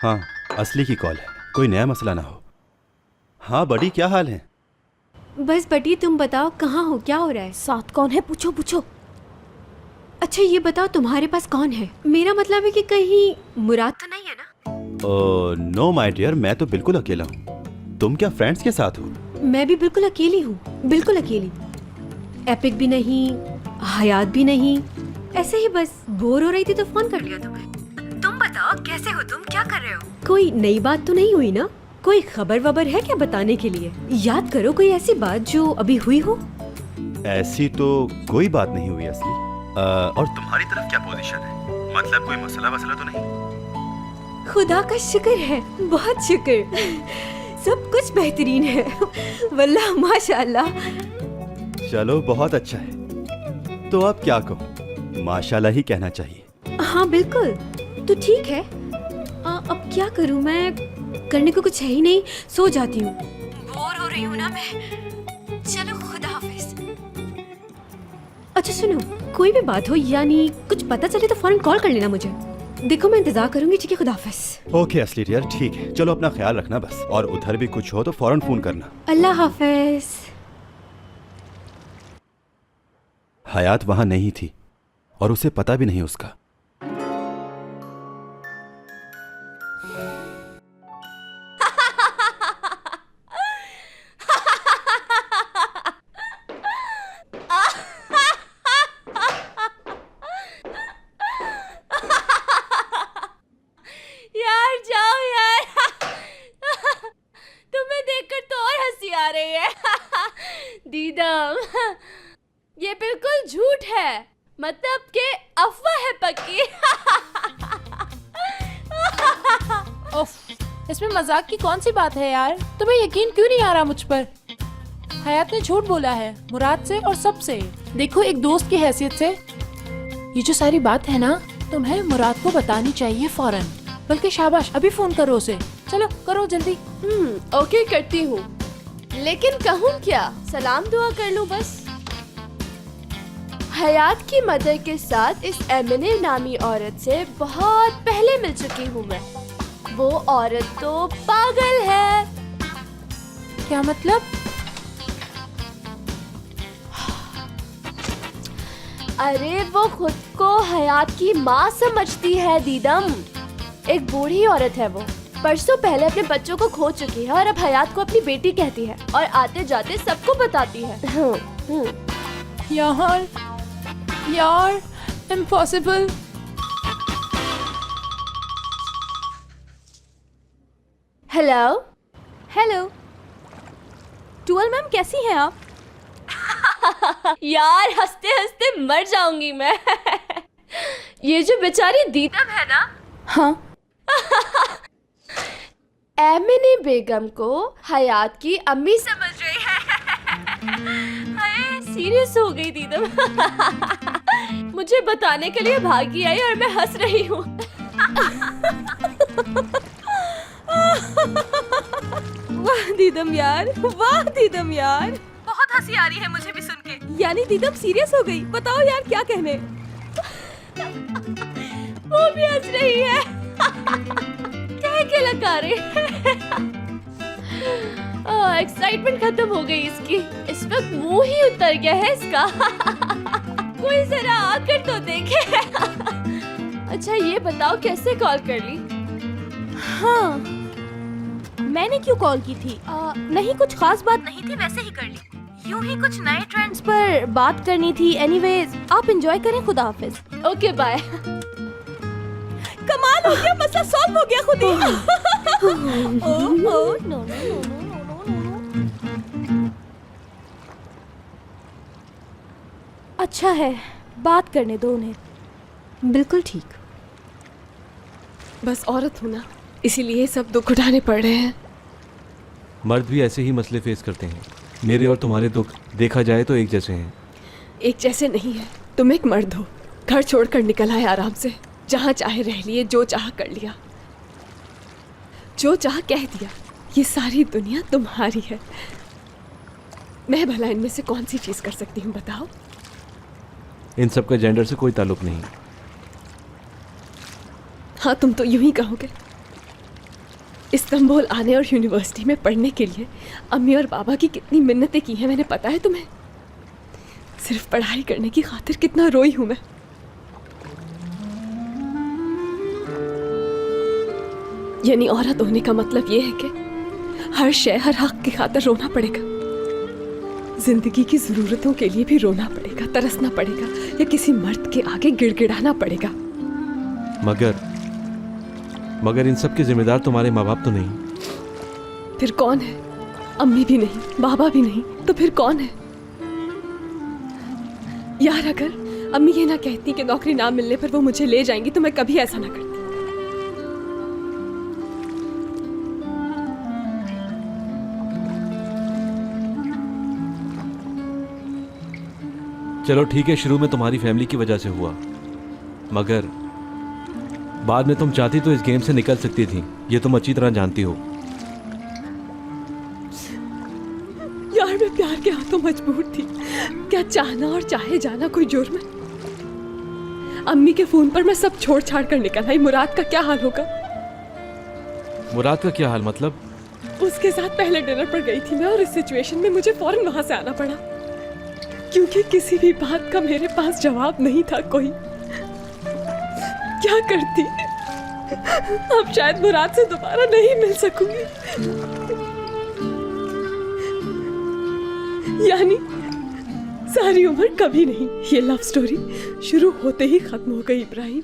हाँ, असली की कॉल है, कोई नया मसला ना हो। हाँ बड़ी, क्या हाल है? बस बटी, तुम बताओ कहाँ हो, क्या हो रहा है? साथ कौन है, पूछो पूछो। अच्छा ये बताओ तुम्हारे पास कौन है? मेरा मतलब है कि कहीं मुराद तो नहीं है ना? नो माय डियर, मैं तो बिल्कुल अकेला हूँ। तुम क्या फ्रेंड्स के साथ हो? मैं भी बिल्कुल अकेली हूँ, बिल्कुल अकेली। एपिक भी नहीं, हयात भी नहीं, ऐसे ही बस बोर हो रही थी तो फोन कर लिया तुम्हें। तुम बताओ कैसे हो तुम, क्या कर रहे हो? कोई नई बात तो नहीं हुई ना? कोई खबर वबर है क्या बताने के लिए? याद करो कोई ऐसी बात जो अभी हुई हो। ऐसी तो कोई बात नहीं हुई असली। और तुम्हारी तरफ क्या पोजीशन है? मतलब कोई मसला वसला तो नहीं? खुदा का शुक्र है, बहुत शुक्र, सब कुछ बेहतरीन है। वल्लाह माशाल्लाह। चलो बहुत अच्छा है। तो अब क्या कहूँ, माशाल्लाह ही कहना चाहिए। हाँ बिल्कुल, तो ठीक है। अब क्या करूँ मैं, करने को कुछ है ही नहीं, सो जाती हूँ, बोर हो रही हूँ ना मैं। चलो खुदा हाफिज। अच्छा सुनो, कोई भी बात हो यानी कुछ पता चले तो फौरन कॉल कर लेना मुझे। देखो मैं इंतजार करूंगी, ठीक है? खुदा हाफिज। ओके असली डियर, ठीक है, चलो अपना ख्याल रखना बस, और उधर भी कुछ हो तो फौरन फोन करना। अल्लाह हाफिज। हयात वहां नहीं थी और उसे पता भी नहीं उसका। यार जाओ यार। तुम्हें देखकर तो और हंसी आ रही है। दीदम, ये बिल्कुल झूठ है, मतलब कि अफवाह है पक्की। उफ, इसमें मजाक की कौन सी बात है यार? तुम्हें यकीन क्यों नहीं आ रहा मुझ पर? हयात ने झूठ बोला है, मुराद से और सबसे। देखो एक दोस्त की हैसियत से ये जो सारी बात है ना, तुम्हें मुराद को बतानी चाहिए फौरन। बल्कि शाबाश, अभी फोन करो उसे। चलो करो जल्दी। ओके करती हूँ, लेकिन कहूँ क्या? सलाम दुआ कर लूँ बस। हयात की मदर के साथ इस एमिने नामी औरत से बहुत पहले मिल चुकी हूँ मैं। वो औरत तो पागल है। क्या मतलब? अरे वो खुद को हयात की माँ समझती है दीदम। एक बूढ़ी औरत है वो। परसों पहले अपने बच्चों को खो चुकी है और अब हयात को अपनी बेटी कहती है और आते जाते सबको बताती है। यार यार, impossible. Hello hello dual ma'am, कैसी हैं आप? यार हंसते हंसते मर जाऊंगी मैं। ये जो बेचारी दीदम है ना, हाँ, एमिने बेगम को हयात की अम्मी समझ रही है। सीरियस हो गई दीदम। मुझे बताने के लिए भागी आई और मैं हंस रही हूँ। वाह दीदम यार, वाह दीदम यार, बहुत हंसी आ रही है मुझे भी सुन के। यानी दीदम सीरियस हो गई। बताओ यार क्या कहने। वो भी हंस रही है। कह के लगा रही है। एक्साइटमेंट खत्म हो गई इसकी। इस वक्त मुंह ही उतर गया है इसका। कोई जरा आकर तो देखे। अच्छा ये बताओ कैसे कॉल कर ली? हाँ, मैंने क्यों कॉल की थी? नहीं, कुछ खास बात नहीं थी, वैसे ही कर ली। यूं ही कुछ नए ट्रेंड्स पर बात करनी थी। एनीवेज, आप एंजॉय करें, खुदा हाफिज। Okay bye. कमाल हो गया, मसला सॉल्व हो गया खुद ही। Oh no no no no. अच्छा है, बात करने दो उन्हें। बिल्कुल ठीक। बस औरत हूँ ना, इसीलिए सब दुख उठाने पड़ रहे हैं। मर्द भी ऐसे ही मसले फेस करते हैं। मेरे और तुम्हारे दुख देखा जाए तो एक जैसे हैं। एक जैसे नहीं है। तुम एक मर्द हो, घर छोड़कर निकल आए आराम से, जहाँ चाहे रह लिए, जो चाह कर लिया, जो चाह कह दिया। ये सारी दुनिया तुम्हारी है। मैं भला इनमें से कौन सी चीज कर सकती हूँ बताओ? इन सब का जेंडर से कोई ताल्लुक नहीं। हाँ तुम तो यूं ही कहोगे, इस्तांबुल आने और यूनिवर्सिटी में पढ़ने के लिए अम्मी और बाबा की कितनी मिन्नतें की हैं मैंने, पता है तुम्हें? सिर्फ पढ़ाई करने की खातिर कितना रोई हूं मैं। यानी औरत होने का मतलब ये है कि हर शय हर हक की खातिर रोना पड़ेगा, जिंदगी की जरूरतों के लिए भी रोना पड़ेगा, तरसना पड़ेगा, या किसी मर्द के आगे गिड़गिड़ाना पड़ेगा। मगर इन सब के जिम्मेदार तुम्हारे माँ बाप तो नहीं। फिर कौन है? अम्मी भी नहीं, बाबा भी नहीं, तो फिर कौन है? यार अगर अम्मी ये ना कहती कि नौकरी ना मिलने पर वो मुझे ले जाएंगी तो मैं कभी ऐसा ना करती। चलो ठीक है, शुरू में तुम्हारी फैमिली की वजह से हुआ, मगर बाद में तुम चाहती तो इस गेम से निकल सकती थी, ये तुम अच्छी तरह जानती हो। यार मैं प्यार के हाथों मजबूर थी। क्या चाहना और चाहे जाना कोई जुर्म है? अम्मी के फोन पर मैं सब छोड़ छाड़ कर निकल आई। मुराद का क्या हाल होगा? मुराद का क्या हाल मतलब? उसके साथ पहले डिनर पर गई थी मैं, और इस सिचुएशन में मुझे फौरन वहां से आना पड़ा, क्योंकि किसी भी बात का मेरे पास जवाब नहीं था कोई। क्या करती? अब शायद मुराद से दोबारा नहीं मिल सकूंगी। यानी सारी उम्र कभी नहीं। ये लव स्टोरी शुरू होते ही खत्म हो गई इब्राहिम।